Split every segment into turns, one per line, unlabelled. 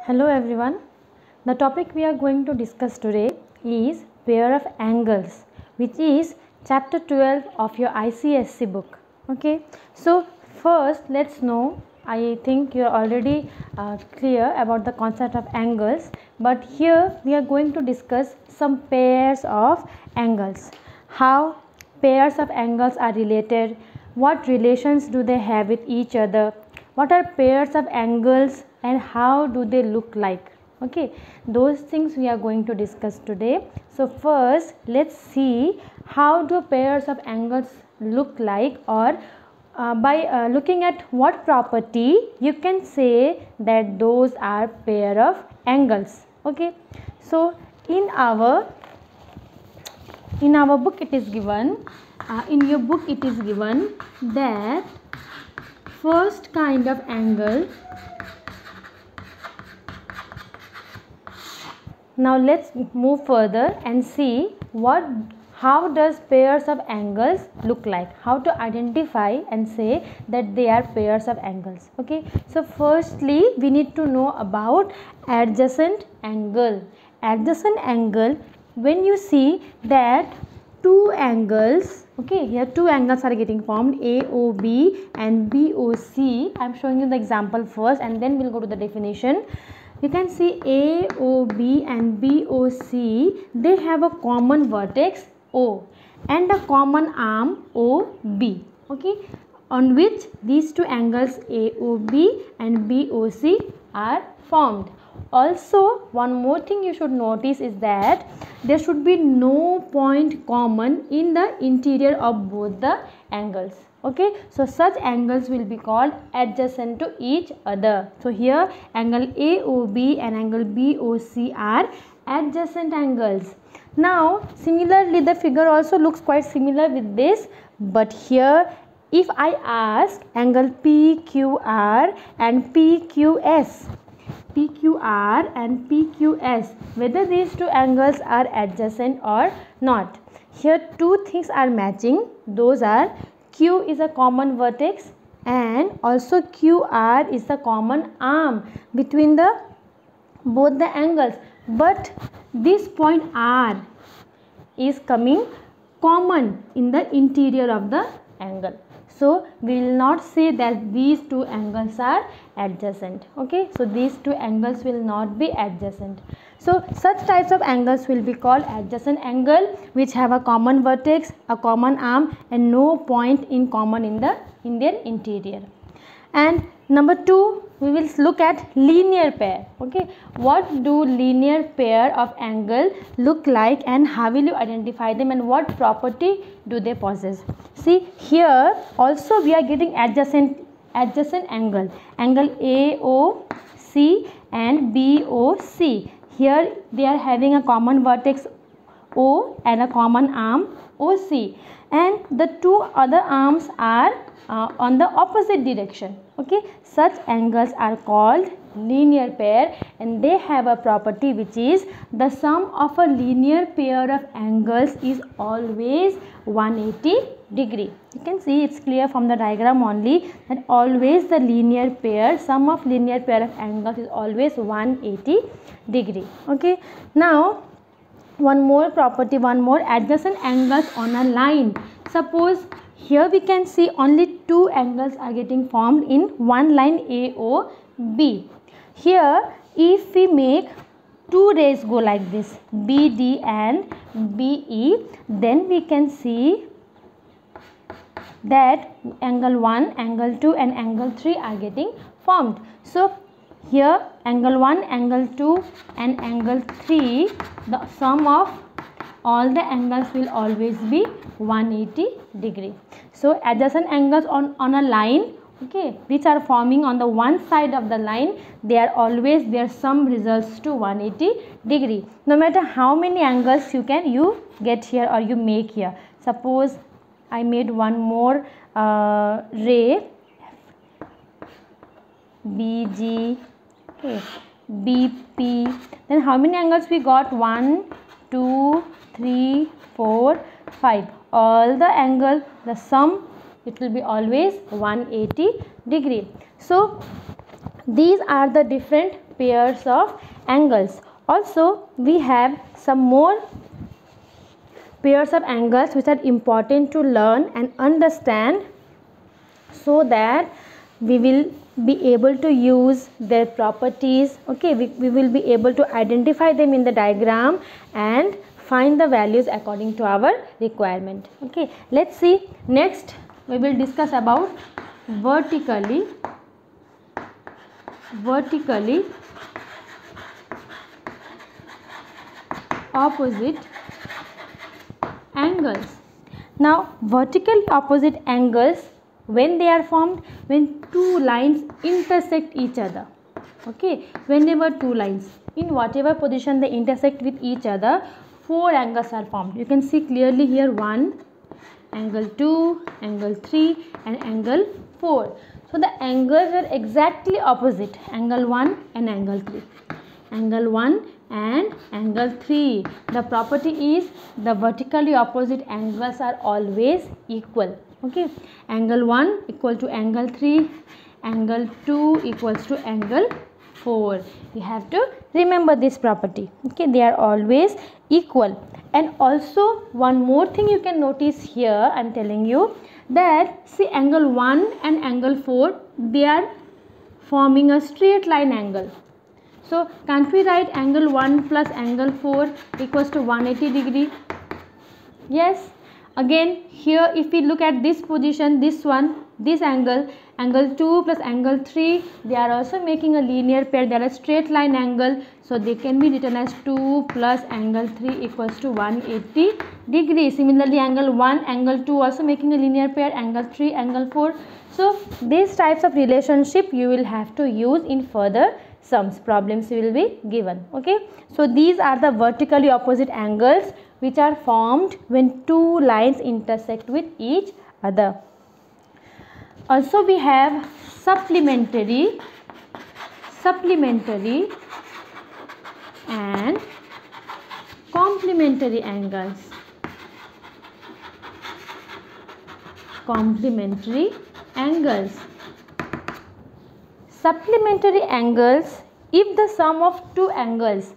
Hello everyone. The topic we are going to discuss today is pair of angles, which is chapter 12 of your ICSE book. Okay, so first let's know, I think you are already clear about the concept of angles, but here we are going to discuss some pairs of angles, how pairs of angles are related, what relations do they have with each other, what are pairs of angles and how do they look like. Okay, those things we are going to discuss today. So first let's see how do pairs of angles look like, or by looking at what property you can say that those are pair of angles. Okay, so in our book it is given, in your book it is given that first kind of angle. Now let's move further and see how does pairs of angles look like, how to identify and say that they are pairs of angles. Okay, so firstly we need to know about adjacent angle. Adjacent angle, when you see that two angles, okay, here two angles are getting formed, AOB and BOC. I am showing you the example first and then we'll go to the definition. You can see AOB and BOC, they have a common vertex O and a common arm OB, okay, on which these two angles AOB and BOC are formed. Also, one more thing you should notice is that there should be no point common in the interior of both the angles. Okay, so such angles will be called adjacent to each other. So here angle AOB and angle BOC are adjacent angles. Now similarly the figure also looks quite similar with this, but here if I ask angle PQR and PQS whether these two angles are adjacent or not, here two things are matching. Those are Q is a common vertex and also QR is the common arm between both the angles, but this point R is coming common in the interior of the angle. So we will not say that these two angles are adjacent. Okay, so these two angles will not be adjacent. So such types of angles will be called adjacent angle, which have a common vertex, a common arm and no point in common in their interior. And number two, we will look at linear pair. Okay, what do linear pair of angle look like and how will you identify them and what property do they possess? See, here also we are getting adjacent angle AOC and BOC. Here they are having a common vertex O and a common arm OC, and the two other arms are on the opposite direction. Okay, such angles are called linear pair and they have a property which is the sum of a linear pair of angles is always 180 degree. You can see it's clear from the diagram only that always the linear pair, sum of linear pair of angles is always 180 degree. Okay, now one more property, one more, adjacent angles on a line. Suppose here we can see only two angles are getting formed in one line AOB. Here if we make two rays go like this, BD and BE, then we can see that angle 1, angle 2 and angle 3 are getting formed. So here angle 1, angle 2 and angle 3, the sum of all the angles will always be 180 degree. So adjacent angles on a line, okay, which are forming on the one side of the line, they are always, their sum results to 180 degree. No matter how many angles you get here or you make here. Suppose I made one more ray BG, okay, BP, then how many angles we got? 1, 2, 3, 4, 5. All the angle, the sum, it will be always 180 degree. So these are the different pairs of angles. Also we have some more pairs of angles which are important to learn and understand, so that we will be able to use their properties. Okay, we will be able to identify them in the diagram and find the values according to our requirement. Okay, let's see. Next we will discuss about vertically opposite angles. Now vertically opposite angles, when they are formed, when two lines intersect each other. Okay, whenever two lines in whatever position they intersect with each other, four angles are formed. You can see clearly here 1, angle 2, angle 3 and angle 4. So the angles are exactly opposite, angle 1 and angle 3. Angle 1 and angle 3. The property is the vertically opposite angles are always equal. Okay, angle 1 equal to angle 3, angle 2 equals to angle 4. You have to remember this property. Okay, they are always equal. And also one more thing you can notice here, I am telling you that see, angle 1 and angle 4, they are forming a straight line angle. So can't we write angle 1 plus angle 4 equals to 180 degree? Yes. Again here if we look at this position, this one, this angle, angle 2 plus angle 3, they are also making a linear pair, they are a straight line angle. So they can be written as 2 plus angle 3 equals to 180 degree. Similarly angle 1, angle 2 also making a linear pair, angle 3, angle 4. So these types of relationship you will have to use in further sums problems will be given. Okay, so these are the vertically opposite angles which are formed when two lines intersect with each other. Also we have supplementary and complementary angles. Supplementary angles, if the sum of two angles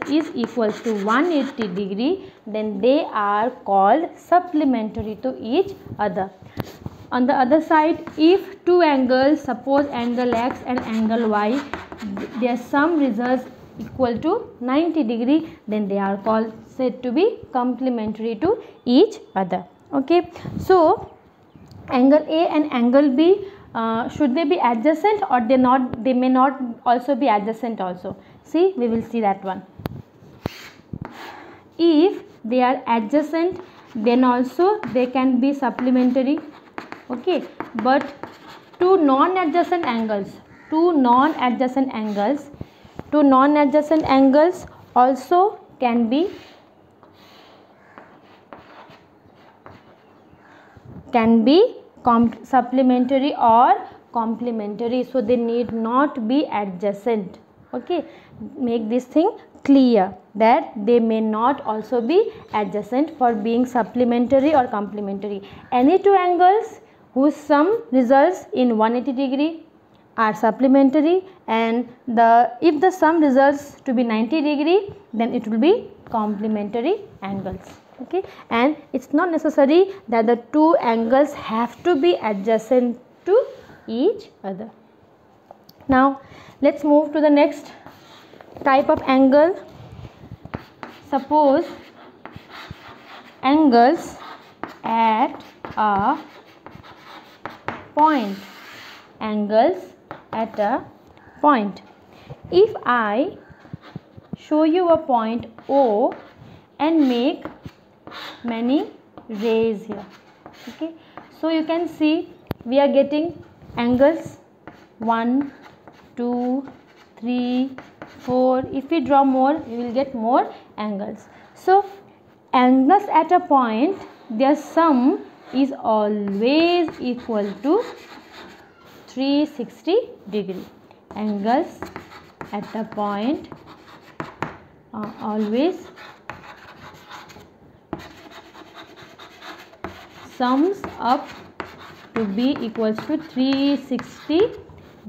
is equal to 180 degree, then they are called supplementary to each other. On the other side, if two angles, suppose angle x and angle y, their sum results equal to 90 degree, then they are called said to be complementary to each other. Okay, so angle A and angle B, should they be adjacent or they may not also be adjacent also. See, we will see that one. If they are adjacent, then also they can be supplementary. Okay, but two non-adjacent angles also can be supplementary or complementary, so they need not be adjacent. Okay, make this thing clear that they may not also be adjacent for being supplementary or complementary. Any two angles whose sum results in 180 degree are supplementary, and if the sum results to be 90 degree, then it will be complementary angles. Okay, and it's not necessary that the two angles have to be adjacent to each other. Now let's move to the next type of angle. Suppose angles at a point. If I show you a point O and make many rays here. Okay, so you can see we are getting angles 1, 2, 3, 4. If we draw more, we will get more angles. So angles at a point, their sum is always equal to 360 degree. Angles at a point are always sums up to be equals to 360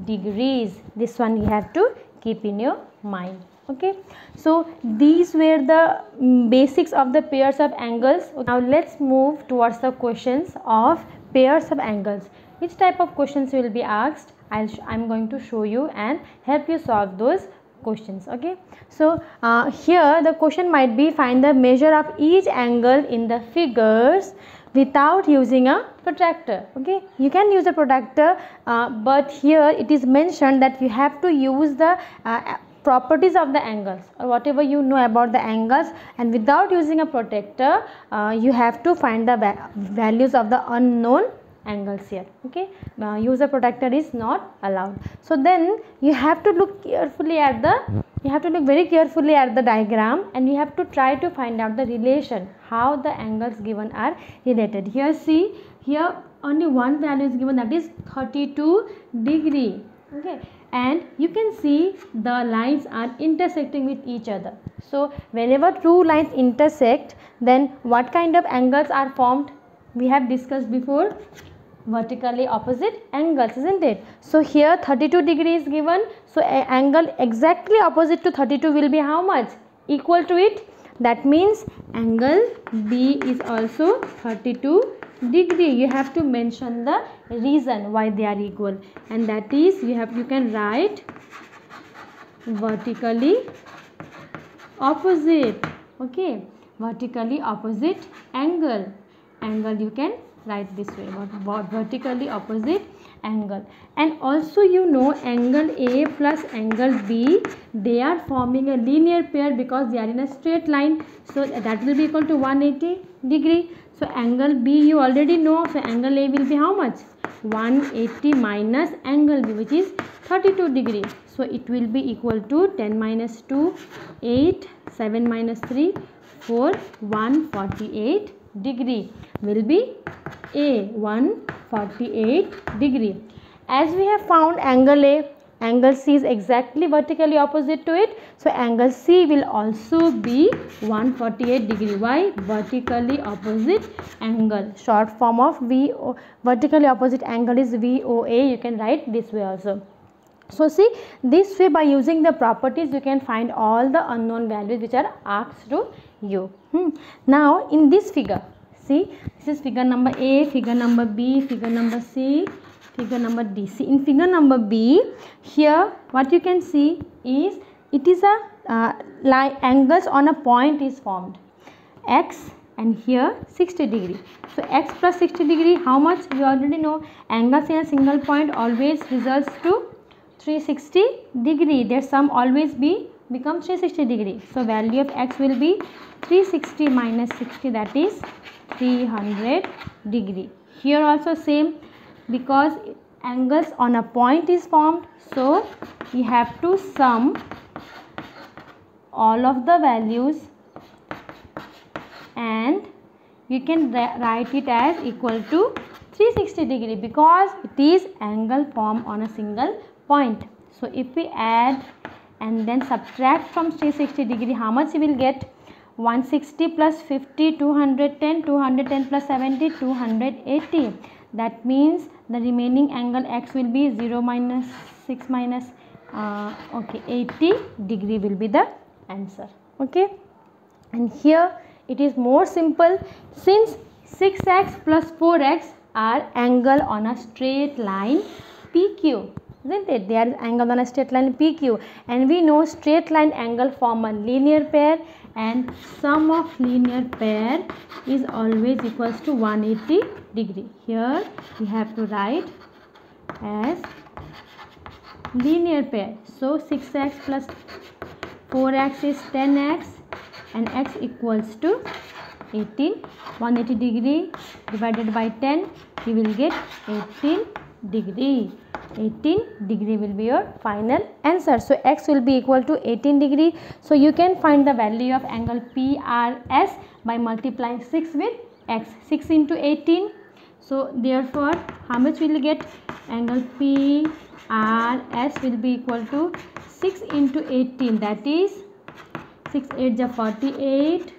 degrees. This one you have to keep in your mind. Okay, so these were the basics of the pairs of angles. Now let's move towards the questions of pairs of angles. Which type of questions will be asked? I'm going to show you and help you solve those questions. Okay, so here the question might be, find the measure of each angle in the figures without using a protractor. Okay, you can use a protractor, but here it is mentioned that you have to use the properties of the angles, or whatever you know about the angles, and without using a protractor you have to find the values of the unknown angles here. Okay, use a protractor is not allowed. So then you have to look carefully at very carefully at the diagram, and you have to try to find out the relation, how the angles given are related. Here see, here only one value is given, that is 32 degree. Okay, and you can see the lines are intersecting with each other. So whenever two lines intersect, then what kind of angles are formed? We have discussed before, vertically opposite angles, isn't it? So here 32 degree is given, so an angle exactly opposite to 32 will be how much? Equal to it. That means angle B is also 32 degree. You have to mention the reason why they are equal, and that is you can write vertically opposite. Okay, vertically opposite angle you can write this way, vertically opposite angle. And also you know, angle A plus angle B, they are forming a linear pair because they are in a straight line, so that will be equal to 180 degree. So angle B you already know, so angle A will be how much? 180 minus angle B, which is 32 degree. So it will be equal to 10 minus 2, 8, 7 minus 3, 4, 148 degree will be A, 148 degree. As we have found angle A, angle C is exactly vertically opposite to it, so angle C will also be 148 degree. Why? Vertically opposite angle, short form of VO, vertically opposite angle is VOA. You can write this way also. So see, this way by using the properties you can find all the unknown values which are asked to you. Now in this figure, see, this is figure number A, figure number B, figure number C, figure number D. See, in figure number B, here what you can see is, it is a line, angles on a point is formed, X and here 60 degree. So X plus 60 degree, how much? You already know, angles in a single point always results to 360 degree. Their sum always become 360 degree. So value of X will be 360 minus 60, that is 300 degree. Here also same, because angles on a point is formed, so we have to sum all of the values and you can write it as equal to 360 degree because it is angle formed on a single point. So if we add and then subtract from 360 degree, how much we will get? 160 plus 50, 210, 210 plus 70, 280. That means the remaining angle X will be 0 minus 6 minus 80 degree will be the answer. Okay, and here it is more simple, since 6x plus 4x are angle on a straight line PQ, isn't it? They are angle on a straight line PQ, and we know straight line angle form a linear pair, and sum of linear pair is always equals to 180 degree. Here we have to write as linear pair. So 6x plus 4x is 10x and x equals to 18. 180 degree divided by 10, you will get 18 degree. 18 degree will be your final answer. So X will be equal to 18 degree. So you can find the value of angle PRS by multiplying 6 with X. 6 into 18. So therefore, how much will you get? Angle PRS will be equal to 6 into 18, that is 6 8 is 48,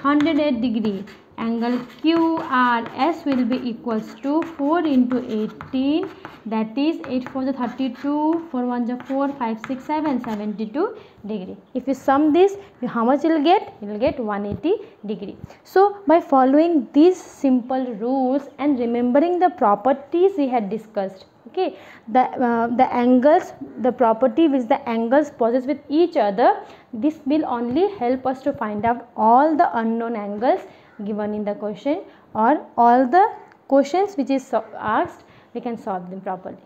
108 degree. angle QRS will be equals to 4 into 18, that is 8 4 is 32, 4 1 is 4, 5 6 7, 72 degree. If you sum this, how much you will get? You will get 180 degree. So by following these simple rules and remembering the properties we had discussed, okay, the angles, the property which the angles possess with each other, this will only help us to find out all the unknown angles given in the question, or all the questions which is asked, we can solve them properly.